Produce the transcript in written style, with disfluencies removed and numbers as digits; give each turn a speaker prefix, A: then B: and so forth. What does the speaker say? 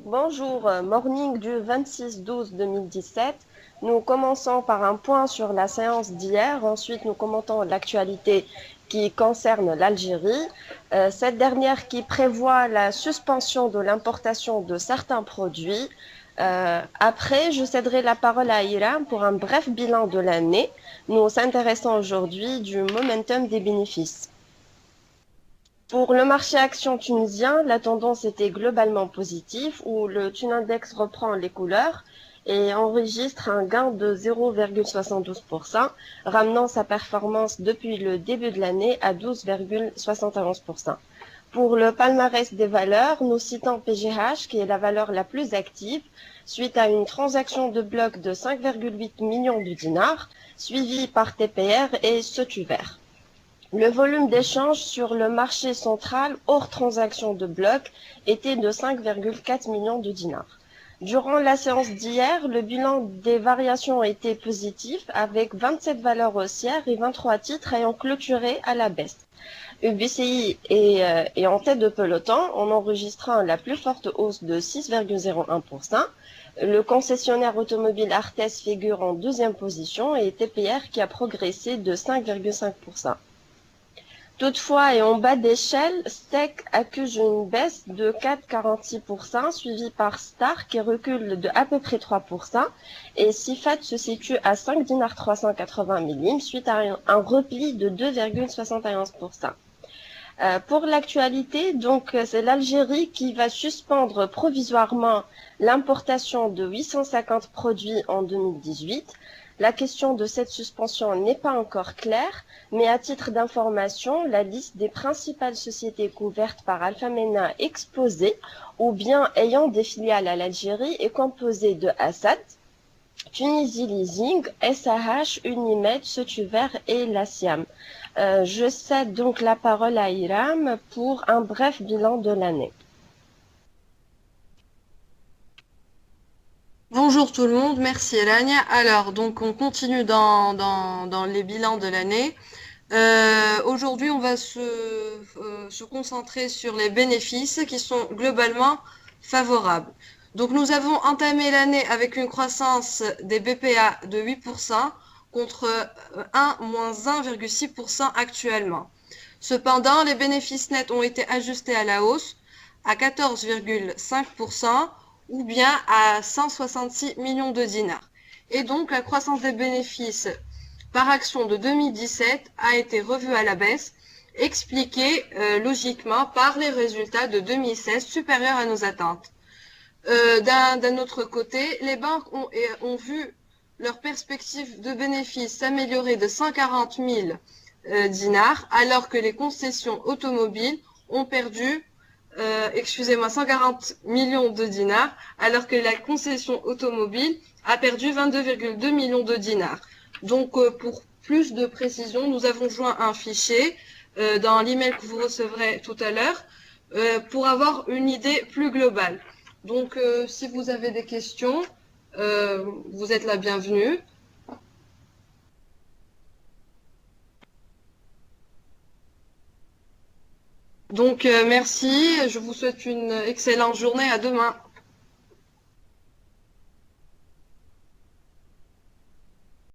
A: Bonjour, morning du 26-12-2017. Nous commençons par un point sur la séance d'hier. Ensuite, nous commentons l'actualité qui concerne l'Algérie. Cette dernière qui prévoit la suspension de l'importation de certains produits. Après, je céderai la parole à Iram pour un bref bilan de l'année. Nous s'intéressons aujourd'hui du momentum des bénéfices. Pour le marché action tunisien, la tendance était globalement positive où le Tun Index reprend les couleurs et enregistre un gain de 0,72%, ramenant sa performance depuis le début de l'année à 12,71%. Pour le palmarès des valeurs, nous citons PGH, qui est la valeur la plus active, suite à une transaction de bloc de 5,8 millions de dinars, suivie par TPR et Sotuver. Le volume d'échange sur le marché central hors transaction de bloc était de 5,4 millions de dinars. Durant la séance d'hier, le bilan des variations était positif avec 27 valeurs haussières et 23 titres ayant clôturé à la baisse. UBCI est en tête de peloton en enregistrant la plus forte hausse de 6,01%. Le concessionnaire automobile Artes figure en deuxième position et TPR qui a progressé de 5,5%. Toutefois, et en bas d'échelle, Steak accuse une baisse de 4,46%, suivie par Star qui recule de à peu près 3%, et Sifat se situe à 5 dinars 380 millim, suite à un repli de 2,71%. Pour l'actualité, donc c'est l'Algérie qui va suspendre provisoirement l'importation de 850 produits en 2018. La question de cette suspension n'est pas encore claire, mais à titre d'information, la liste des principales sociétés couvertes par Alpha Mena exposée ou bien ayant des filiales à l'Algérie est composée de Assad, Tunisie Leasing, SAH, Unimed, Sotuver et la Siam. Je cède donc la parole à Iram pour un bref bilan de l'année.
B: Bonjour tout le monde, merci Elania. Alors, donc on continue dans les bilans de l'année. Aujourd'hui, on va se concentrer sur les bénéfices qui sont globalement favorables. Donc, nous avons entamé l'année avec une croissance des BPA de 8% contre 1-1,6% actuellement. Cependant, les bénéfices nets ont été ajustés à la hausse à 14,5% ou bien à 166 millions de dinars. Et donc, la croissance des bénéfices par action de 2017 a été revue à la baisse, expliquée logiquement par les résultats de 2016 supérieurs à nos attentes. D'un autre côté, les banques ont vu leur perspective de bénéfices s'améliorer de 140 000 dinars, alors que les concessions automobiles ont perdu 140 millions de dinars, alors que la concession automobile a perdu 22,2 millions de dinars. Donc, pour plus de précision, nous avons joint un fichier dans l'email que vous recevrez tout à l'heure pour avoir une idée plus globale. Donc, si vous avez des questions, vous êtes la bienvenue. Donc, merci. Je vous souhaite une excellente journée. À demain.